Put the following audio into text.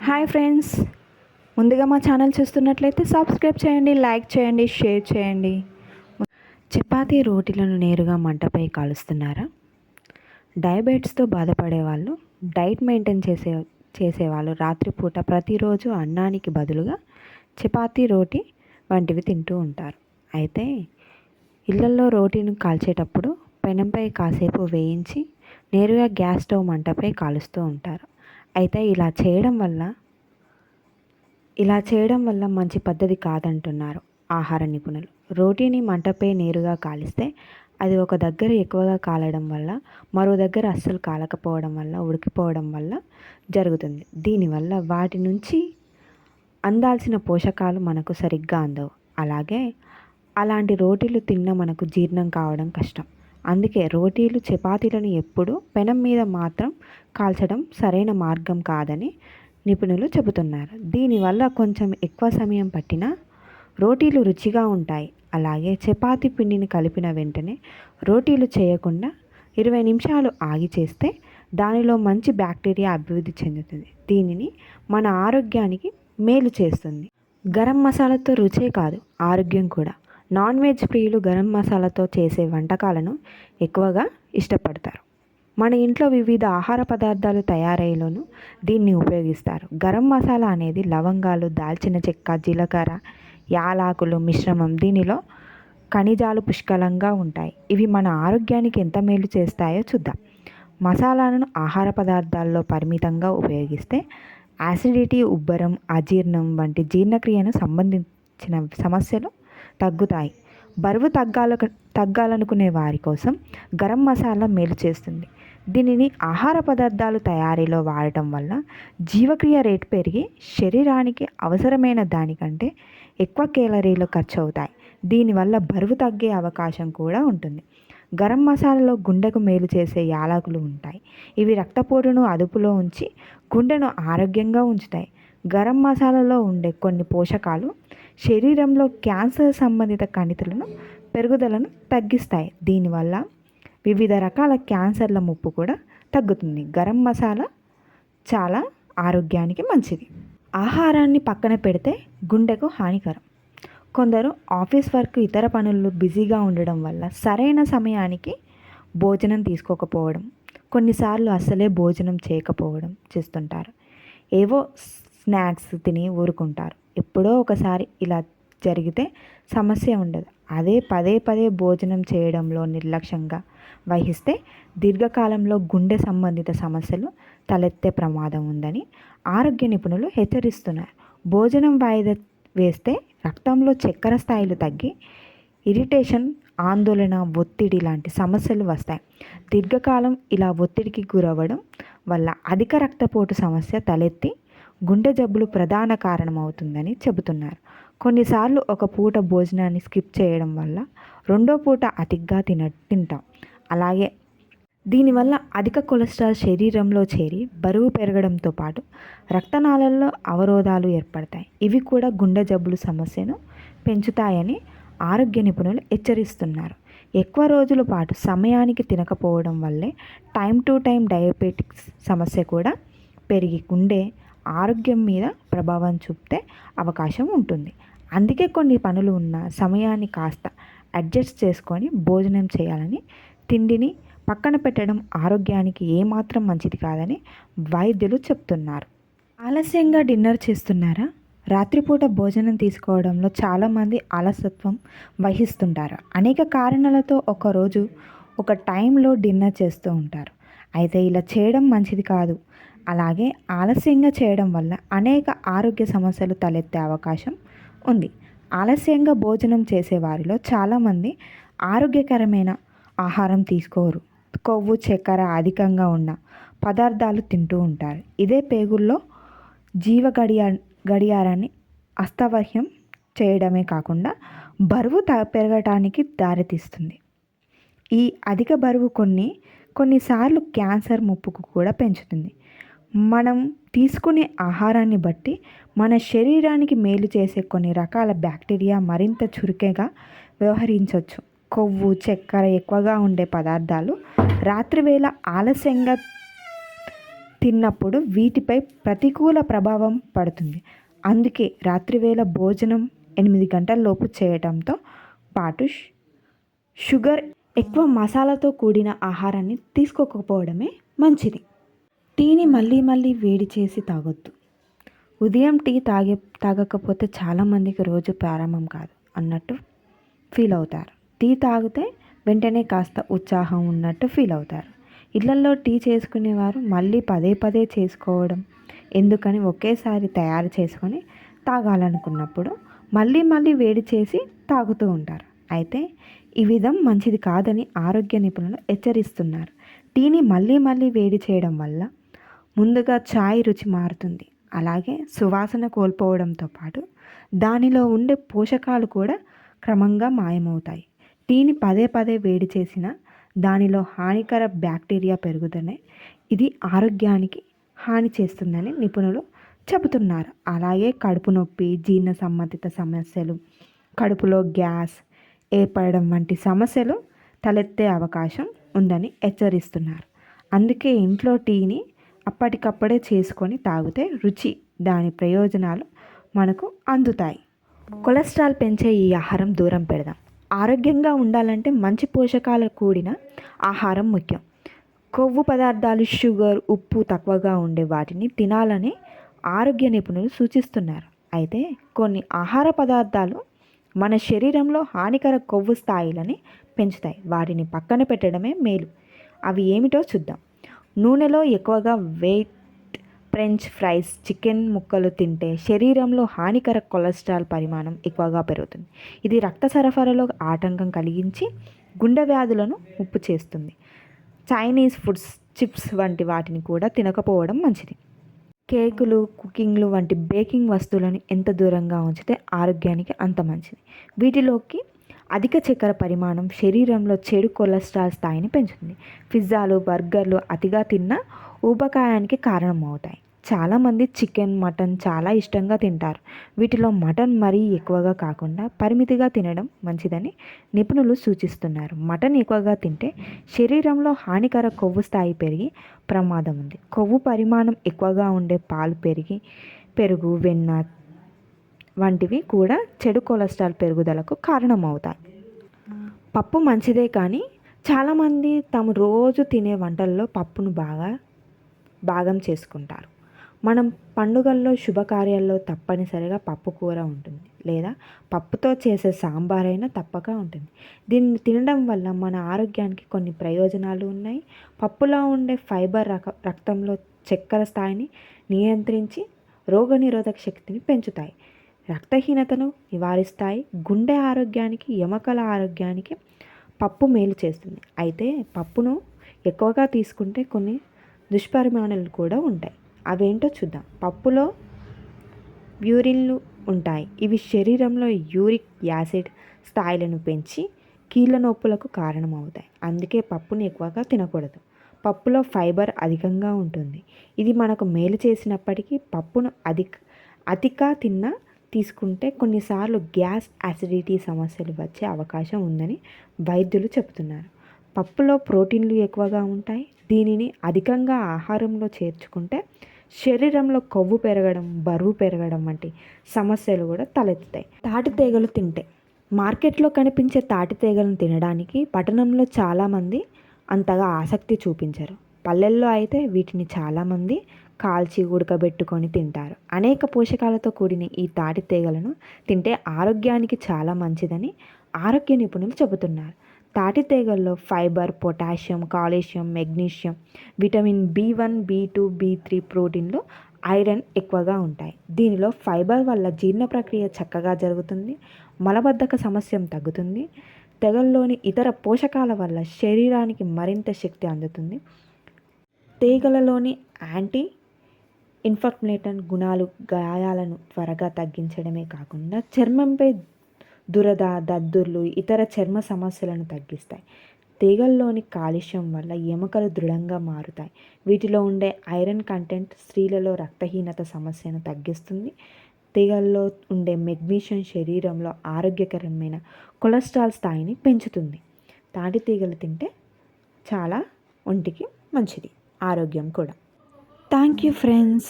Hi friends, ముందుగా మా channel చూస్తున్నట్లయితే సబ్స్క్రైబ్ చేయండి, లైక్ చేయండి, షేర్ చేయండి. చపాతీ రోటీలను నేరుగా మంటపై కాలుస్తున్నారా? డయాబెటీస్తో బాధపడే వాళ్ళు, డైట్ మెయింటైన్ చేసేవాళ్ళు రాత్రిపూట ప్రతిరోజు అన్నానికి బదులుగా చపాతీ రోటీ వంటివి తింటూ ఉంటారు. అయితే ఇళ్లల్లో రోటీని కాల్చేటప్పుడు పెనంపై కాసేపు వేయించి నేరుగా గ్యాస్ స్టవ్ మంటపై కాలుస్తూ ఉంటారు. అయితే ఇలా చేయడం వల్ల మంచి పద్ధతి కాదంటున్నారు ఆహార నిపుణులు. రోటీని మంటపై నేరుగా కాలిస్తే అది ఒక దగ్గర ఎక్కువగా కాలడం వల్ల మరో దగ్గర అస్సలు కాలకపోవడం వల్ల ఉడికిపోవడం వల్ల జరుగుతుంది. దీనివల్ల వాటి నుంచి అందాల్సిన పోషకాలు మనకు సరిగ్గా అందవు. అలాగే అలాంటి రోటీలు తిన్న మనకు జీర్ణం కావడం కష్టం. అందుకే రోటీలు, చపాతీలను ఎప్పుడూ పెనం మీద మాత్రం కాల్చడం సరైన మార్గం కాదని నిపుణులు చెబుతున్నారు. దీనివల్ల కొంచెం ఎక్కువ సమయం పట్టినా రోటీలు రుచిగా ఉంటాయి. అలాగే చపాతీ పిండిని కలిపిన వెంటనే రోటీలు చేయకుండా 20 నిమిషాలు ఆగి చేస్తే దానిలో మంచి బ్యాక్టీరియా అభివృద్ధి చెందుతుంది. దీనిని మన ఆరోగ్యానికి మేలు చేస్తుంది. గరం మసాలాతో రుచే కాదు, ఆరోగ్యం కూడా. నాన్ వెజ్ ప్రియులు గరం మసాలాతో చేసే వంటకాలను ఎక్కువగా ఇష్టపడతారు. మన ఇంట్లో వివిధ ఆహార పదార్థాలు తయారీలోనూ దీన్ని ఉపయోగిస్తారు. గరం మసాలా అనేది లవంగాలు, దాల్చిన చెక్క, జీలకర్ర, యాలకులు మిశ్రమం. దీనిలో ఖనిజాలు పుష్కలంగా ఉంటాయి. ఇవి మన ఆరోగ్యానికి ఎంత మేలు చేస్తాయో చూద్దాం. మసాలాలను ఆహార పదార్థాల్లో పరిమితంగా ఉపయోగిస్తే యాసిడిటీ, ఉబ్బరం, అజీర్ణం వంటి జీర్ణక్రియను సంబంధించిన సమస్యలు తగ్గుతాయి. బరువు తగ్గాలనుకునే వారి కోసం గరం మసాలా మేలు చేస్తుంది. దీనిని ఆహార పదార్థాలు తయారీలో వాడటం వల్ల జీవక్రియ రేటు పెరిగి శరీరానికి అవసరమైన దానికంటే ఎక్కువ కేలరీలు ఖర్చు అవుతాయి. దీనివల్ల బరువు తగ్గే అవకాశం కూడా ఉంటుంది. గరం మసాలాలో గుండెకు మేలు చేసే యాలకులు ఉంటాయి. ఇవి రక్తపోటును అదుపులో ఉంచి గుండెను ఆరోగ్యంగా ఉంచుతాయి. గరం మసాలాలో ఉండే కొన్ని పోషకాలు శరీరంలో క్యాన్సర్ సంబంధిత కణితులను పెరుగుదలను తగ్గిస్తాయి. దీనివల్ల వివిధ రకాల క్యాన్సర్ల ముప్పు కూడా తగ్గుతుంది. గరం మసాలా చాలా ఆరోగ్యానికి మంచిది. ఆహారాన్ని పక్కన పెడితే గుండెకు హానికరం. కొందరు ఆఫీస్ వర్క్, ఇతర పనుల్లో బిజీగా ఉండడం వల్ల సరైన సమయానికి భోజనం తీసుకోకపోవడం, కొన్నిసార్లు అస్సలే భోజనం చేయకపోవడం చేస్తుంటారు. ఏవో స్నాక్స్ తిని ఊరుకుంటారు. ఎప్పుడో ఒకసారి ఇలా జరిగితే సమస్య ఉండదు. అదే పదే పదే భోజనం చేయడంలో నిర్లక్ష్యంగా వహిస్తే దీర్ఘకాలంలో గుండె సంబంధిత సమస్యలు తలెత్తే ప్రమాదం ఉందని ఆరోగ్య నిపుణులు హెచ్చరిస్తున్నారు. భోజనం వాయిదా వేస్తే రక్తంలో చక్కెర స్థాయిలు తగ్గి ఇరిటేషన్, ఆందోళన, ఒత్తిడి లాంటి సమస్యలు వస్తాయి. దీర్ఘకాలం ఇలా ఒత్తిడికి గురవ్వడం వల్ల అధిక రక్తపోటు సమస్య తలెత్తి గుండె జబ్బులు ప్రధాన కారణమవుతుందని చెబుతున్నారు. కొన్నిసార్లు ఒక పూట భోజనాన్ని స్కిప్ చేయడం వల్ల రెండో పూట అతిగా తింటాం. అలాగే దీనివల్ల అధిక కొలెస్ట్రాల్ శరీరంలో చేరి బరువు పెరగడంతో పాటు రక్తనాళాల్లో అవరోధాలు ఏర్పడతాయి. ఇవి కూడా గుండె జబ్బుల సమస్యను పెంచుతాయని ఆరోగ్య నిపుణులు హెచ్చరిస్తున్నారు. ఎక్కువ రోజుల పాటు సమయానికి తినకపోవడం వల్లే టైం టు టైం డయాబెటిక్స్ సమస్య కూడా పెరిగి గుండె ఆరోగ్యం మీద ప్రభావం చూపే అవకాశం ఉంటుంది. అందుకే కొన్ని పనులు ఉన్న సమయాన్ని కాస్త అడ్జస్ట్ చేసుకొని భోజనం చేయాలని, తిండిని పక్కన పెట్టడం ఆరోగ్యానికి ఏమాత్రం మంచిది కాదని వైద్యులు చెప్తున్నారు. ఆలస్యంగా డిన్నర్ చేస్తున్నారా? రాత్రిపూట భోజనం తీసుకోవడంలో చాలామంది ఆలస్యత్వం వహిస్తుంటారు. అనేక కారణాలతో ఒకరోజు ఒక టైంలో డిన్నర్ చేస్తూ ఉంటారు. అయితే ఇలా చేయడం మంచిది కాదు. అలాగే ఆలస్యంగా చేయడం వల్ల అనేక ఆరోగ్య సమస్యలు తలెత్తే అవకాశం ఉంది. ఆలస్యంగా భోజనం చేసే వారిలో చాలామంది ఆరోగ్యకరమైన ఆహారం తీసుకోరు. కొవ్వు, చక్కెర అధికంగా ఉన్న పదార్థాలు తింటూ ఉంటారు. ఇదే పేగుల్లో గడియారాన్ని అస్తవ్యస్తం చేయడమే కాకుండా బరువు పెరగటానికి దారితీస్తుంది. ఈ అధిక బరువు కొన్నిసార్లు క్యాన్సర్ ముప్పుకు కూడా పెంచుతుంది. మనం తీసుకునే ఆహారాన్ని బట్టి మన శరీరానికి మేలు చేసే కొన్ని రకాల బ్యాక్టీరియా మరింత చురుకుగా వ్యవహరించవచ్చు. కొవ్వు, చక్కెర ఎక్కువగా ఉండే పదార్థాలు రాత్రివేళ ఆలస్యంగా తిన్నప్పుడు వీటిపై ప్రతికూల ప్రభావం పడుతుంది. అందుకే రాత్రివేళ భోజనం 8 గంటల లోపు చేయడంతో పాటు షుగర్, ఎక్కువ మసాలాతో కూడిన ఆహారాన్ని తీసుకోకపోవడమే మంచిది. టీని మళ్ళీ మళ్ళీ వేడి చేసి తాగొద్దు. ఉదయం టీ తాగకపోతే చాలామందికి రోజు ప్రారంభం కాదు అన్నట్టు ఫీల్ అవుతారు. టీ తాగితే వెంటనే కాస్త ఉత్సాహం ఉన్నట్టు ఫీల్ అవుతారు. ఇళ్లల్లో టీ చేసుకునేవారు మళ్ళీ పదే పదే చేసుకోవడం ఎందుకని ఒకేసారి తయారు చేసుకొని తాగాలనుకున్నప్పుడు మళ్ళీ మళ్ళీ వేడి చేసి తాగుతూ ఉంటారు. అయితే ఈ విధం మంచిది కాదని ఆరోగ్య నిపుణులు హెచ్చరిస్తున్నారు. టీని మళ్ళీ మళ్ళీ వేడి చేయడం వల్ల ముందుగా ఛాయ్ రుచి మారుతుంది. అలాగే సువాసన కోల్పోవడంతో పాటు దానిలో ఉండే పోషకాలు కూడా క్రమంగా మాయమవుతాయి. టీని పదే పదే వేడి చేసిన దానిలో హానికర బ్యాక్టీరియా పెరుగుదనే ఇది ఆరోగ్యానికి హాని చేస్తుందని నిపుణులు చెబుతున్నారు. అలాగే కడుపు నొప్పి, జీర్ణ సంబంధిత సమస్యలు, కడుపులో గ్యాస్ ఏర్పడడం వంటి సమస్యలు తలెత్తే అవకాశం ఉందని హెచ్చరిస్తున్నారు. అందుకే ఇంట్లో టీని అప్పటికప్పుడే చేసుకొని తాగితే రుచి, దాని ప్రయోజనాలు మనకు అందుతాయి. కొలెస్ట్రాల్ పెంచే ఈ ఆహారం దూరం పెడదాం. ఆరోగ్యంగా ఉండాలంటే మంచి పోషకాలు కూడిన ఆహారం ముఖ్యం. కొవ్వు పదార్థాలు, షుగర్, ఉప్పు తక్కువగా ఉండే వాటిని తినాలని ఆరోగ్య నిపుణులు సూచిస్తున్నారు. అయితే కొన్ని ఆహార పదార్థాలు మన శరీరంలో హానికర కొవ్వు స్థాయిలని పెంచుతాయి. వాటిని పక్కన పెట్టడమే మేలు. అవి ఏమిటో చూద్దాం. నూనెలో ఎక్కువగా ఫ్రెంచ్ ఫ్రైస్, చికెన్ ముక్కలు తింటే శరీరంలో హానికర కొలెస్ట్రాల్ పరిమాణం ఎక్కువగా పెరుగుతుంది. ఇది రక్త సరఫరాలో ఆటంకం కలిగించి గుండె వ్యాధులను ముప్పు చేస్తుంది. చైనీస్ ఫుడ్స్, చిప్స్ వంటి వాటిని కూడా తినకపోవడం మంచిది. కేకులు, కుకింగ్లు వంటి బేకింగ్ వస్తువులను ఎంత దూరంగా ఉంచితే ఆరోగ్యానికి అంత మంచిది. వీటిలోకి అధిక చక్కెర పరిమాణం శరీరంలో చెడు కొలెస్ట్రాల్ స్థాయిని పెంచుతుంది. పిజ్జాలు, బర్గర్లు అతిగా తిన్నా ఊబకాయానికి కారణమవుతాయి. చాలామంది చికెన్, మటన్ చాలా ఇష్టంగా తింటారు. వీటిలో మటన్ మరీ ఎక్కువగా కాకుండా పరిమితిగా తినడం మంచిదని నిపుణులు సూచిస్తున్నారు. మటన్ ఎక్కువగా తింటే శరీరంలో హానికర కొవ్వు స్థాయి పెరిగి ప్రమాదం ఉంది. కొవ్వు పరిమాణం ఎక్కువగా ఉండే పాలు, పెరుగు, వెన్న వంటివి కూడా చెడు కొలెస్ట్రాల్ పెరుగుదలకు కారణమవుతాయి. పప్పు మంచిదే కానీ చాలామంది తాము రోజు తినే వంటల్లో పప్పును భాగం చేసుకుంటారు. మనం పండుగల్లో, శుభకార్యాల్లో తప్పనిసరిగా పప్పు కూర ఉంటుంది, లేదా పప్పుతో చేసే సాంబార్ అయినా తప్పక ఉంటుంది. దీన్ని తినడం వల్ల మన ఆరోగ్యానికి కొన్ని ప్రయోజనాలు ఉన్నాయి. పప్పులో ఉండే ఫైబర్ రక్తంలో చక్కెర స్థాయిని నియంత్రించి రోగనిరోధక శక్తిని పెంచుతాయి, రక్తహీనతను నివారిస్తాయి. గుండె ఆరోగ్యానికి, ఎముకల ఆరోగ్యానికి పప్పు మేలు చేస్తుంది. అయితే పప్పును ఎక్కువగా తీసుకుంటే కొన్ని దుష్పరిణామాలు కూడా ఉంటాయి. అవేంటో చూద్దాం. పప్పులో ప్యూరిన్లు ఉంటాయి. ఇవి శరీరంలో యూరిక్ యాసిడ్ స్థాయిలను పెంచి కీళ్ళ నొప్పులకు కారణమవుతాయి. అందుకే పప్పుని ఎక్కువగా తినకూడదు. పప్పులో ఫైబర్ అధికంగా ఉంటుంది. ఇది మనకు మేలు చేసినప్పటికీ పప్పును అతిగా తీసుకుంటే కొన్నిసార్లు గ్యాస్, యాసిడిటీ సమస్యలు వచ్చే అవకాశం ఉందని వైద్యులు చెబుతున్నారు. పప్పులో ప్రోటీన్లు ఎక్కువగా ఉంటాయి. దీనిని అధికంగా ఆహారంలో చేర్చుకుంటే శరీరంలో కొవ్వు పెరగడం, బరువు పెరగడం వంటి సమస్యలు కూడా తలెత్తుతాయి. తాటి తీగలు తింటే, మార్కెట్లో కనిపించే తాటి తీగలను తినడానికి పట్టణంలో చాలామంది అంతగా ఆసక్తి చూపించరు. పల్లెల్లో అయితే వీటిని చాలామంది కాల్చి ఉడకబెట్టుకొని తింటారు. అనేక పోషకాలతో కూడిన ఈ తాటి తీగలను తింటే ఆరోగ్యానికి చాలా మంచిదని ఆరోగ్య నిపుణులు చెబుతున్నారు. తాటి తీగల్లో fibre, potassium, calcium, magnesium, vitamin B1, B2, B3, ప్రోటీన్లు, ఐరన్ ఎక్కువగా ఉంటాయి. దీనిలో ఫైబర్ వల్ల జీర్ణ ప్రక్రియ చక్కగా జరుగుతుంది, మలబద్ధక సమస్య తగ్గుతుంది. తీగల్లోని ఇతర పోషకాల వల్ల శరీరానికి మరింత శక్తి అందుతుంది. తీగలలోని యాంటీ ఇన్ఫ్లమేటరీ గుణాలు గాయాలను త్వరగా తగ్గించడమే కాకుండా చర్మంపై దురద, దద్దుర్లు, ఇతర చర్మ సమస్యలను తగ్గిస్తాయి. తీగల్లోని కాల్షియం వల్ల ఎముకలు దృఢంగా మారుతాయి. వీటిలో ఉండే ఐరన్ కంటెంట్ స్త్రీలలో రక్తహీనత సమస్యను తగ్గిస్తుంది. తీగల్లో ఉండే మెగ్నీషియం శరీరంలో ఆరోగ్యకరమైన కొలెస్ట్రాల్ స్థాయిని పెంచుతుంది. తాటి తీగలు తింటే చాలా ఒంటికి మంచిది, ఆరోగ్యం కూడా. Thank you friends.